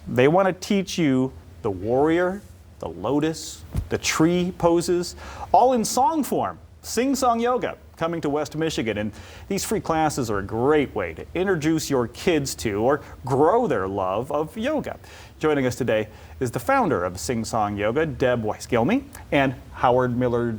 They want to teach you the warrior, the lotus, the tree poses, all in song form. Sing Song Yoga, coming to West Michigan. And these free classes are a great way to introduce your kids to or grow their love of yoga. Joining us today is the founder of Sing Song Yoga, Deb Weiss-Gilmy, and Howard Miller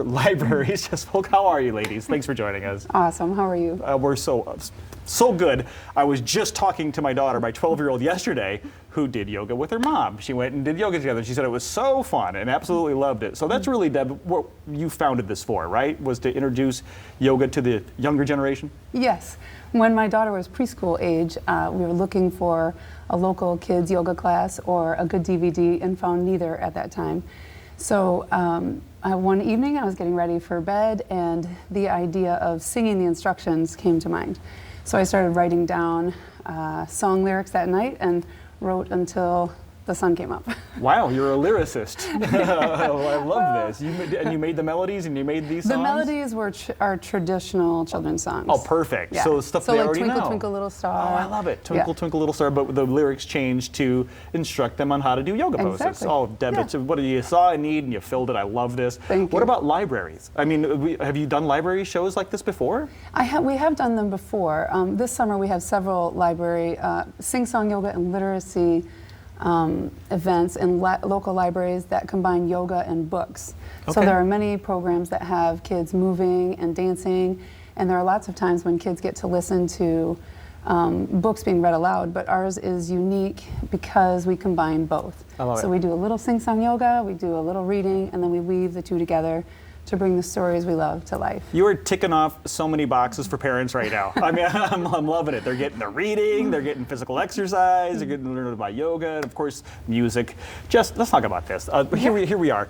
Libraries. Just spoke. How are you, ladies? Thanks for joining us. Awesome. How are you? We're so good. I was just talking to my daughter, my 12-year-old, yesterday, who did yoga with her mom. She went and did yoga together. She said it was so fun and absolutely loved it. So that's really, Deb, what you founded this for, right? Was to introduce yoga to the younger generation? Yes. When my daughter was preschool age, we were looking for a local kids yoga class or a good DVD and found neither at that time. So one evening I was getting ready for bed and the idea of singing the instructions came to mind. So I started writing down song lyrics that night and wrote until the sun came up. Wow, you're a lyricist. I love this. You made the melodies and you made these songs? The melodies were our traditional children's songs. Oh, perfect. Yeah. So stuff so they like already Twinkle, know. Twinkle, Little Star. Oh, I love it. Twinkle, Twinkle, Little Star, but the lyrics changed to instruct them on how to do yoga poses. Exactly. Oh, Deb, Yeah. what you saw a need and you filled it. I love this. Thank What you. about libraries? I mean, have you done library shows like this before? We have done them before. This summer we have several library Sing Song Yoga and literacy events in local libraries that combine yoga and books. Okay. So there are many programs that have kids moving and dancing, and there are lots of times when kids get to listen to books being read aloud, but ours is unique because we combine both. I love So it. we do a little Sing Song Yoga, we do a little reading, and then we weave the two together to bring the stories we love to life. You are ticking off so many boxes for parents right now. I mean, I'm loving it. They're getting the reading, they're getting physical exercise, they're getting to learn about yoga, and of course, music. Just let's talk about this. Here we are.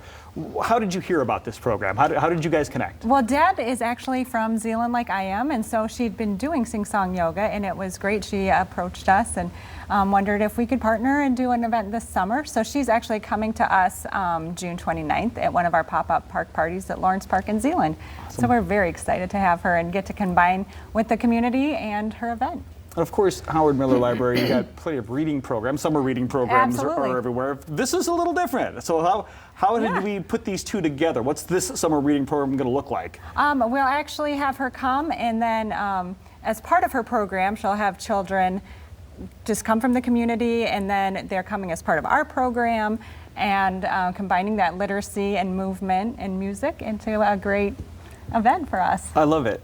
How did you hear about this program? How did you guys connect? Well, Deb is actually from Zeeland like I am, and so she'd been doing Sing Song Yoga, and it was great. She approached us and wondered if we could partner and do an event this summer. So she's actually coming to us June 29th at one of our pop-up park parties at Lawrence Park in Zeeland. Awesome. So we're very excited to have her and get to combine with the community and her event. And of course, Howard Miller Library, you got plenty of reading programs. Summer reading programs Absolutely. are everywhere. This is a little different. So how did we put these two together? What's this summer reading program going to look like? We'll actually have her come, and then as part of her program, she'll have children just come from the community, and then they're coming as part of our program and combining that literacy and movement and music into a great event for us. I love it.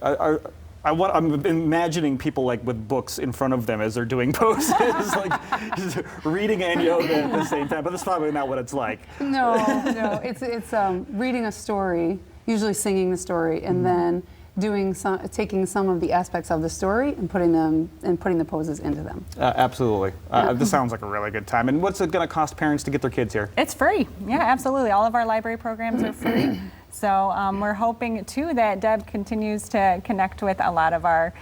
I'm imagining people like with books in front of them as they're doing poses, like just reading and yoga at the same time. But that's probably not what it's like. No, it's reading a story, usually singing the story, and then taking some of the aspects of the story and putting the poses into them. Absolutely. This sounds like a really good time. And what's it going to cost parents to get their kids here? It's free. Yeah, absolutely. All of our library programs are free. So we're hoping, too, that Deb continues to connect with a lot of our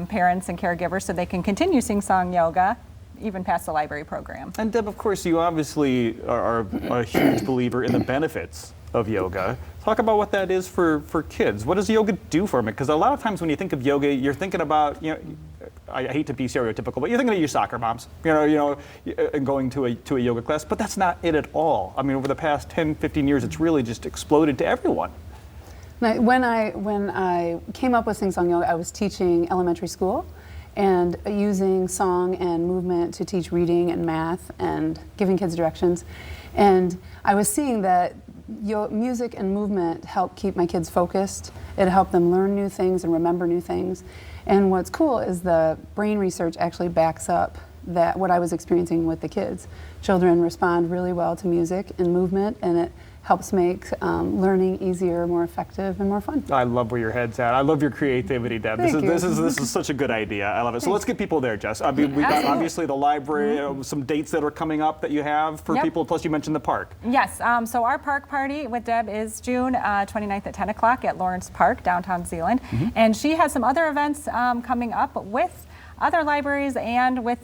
parents and caregivers so they can continue Sing Song Yoga even past the library program. And Deb, of course, you obviously are a huge believer in the benefits of yoga. Talk about what that is for kids. What does yoga do for them? Because a lot of times when you think of yoga, you're thinking about, I hate to be stereotypical, but you're thinking of your soccer moms, and going to a yoga class, but that's not it at all. I mean, over the past 10, 15 years, it's really just exploded to everyone. Now, when I came up with Sing Song Yoga, I was teaching elementary school and using song and movement to teach reading and math and giving kids directions. And I was seeing that music and movement help keep my kids focused. It helped them learn new things and remember new things. And what's cool is the brain research actually backs up that what I was experiencing with the kids. Children respond really well to music and movement, and it helps make learning easier, more effective, and more fun. I love where your head's at. I love your creativity, Deb. Thank you. This is such a good idea. I love it. So let's get people there, Jess. I mean, we've got obviously the library, some dates that are coming up that you have for people. Plus, you mentioned the park. Yes. So our park party with Deb is June 29th at 10 o'clock at Lawrence Park, downtown Zeeland. And she has some other events coming up with other libraries and with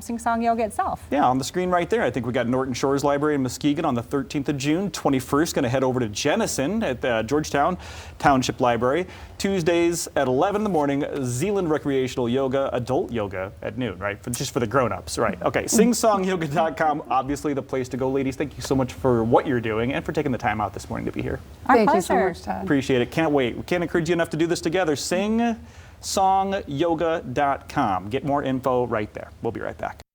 Sing Song Yoga itself. Yeah, on the screen right there, I think we got Norton Shores Library in Muskegon on the 13th of June. 21st, going to head over to Jenison at the Georgetown Township Library. Tuesdays at 11 in the morning, Zealand Recreational Yoga, adult yoga at noon, right? Just for the grown-ups, right? Okay, singsongyoga.com, obviously the place to go. Ladies, thank you so much for what you're doing and for taking the time out this morning to be here. Our Thank you so pleasure. much, Todd. Appreciate it. Can't wait. We can't encourage you enough to do this together. Singsongyoga.com. Get more info right there. We'll be right back.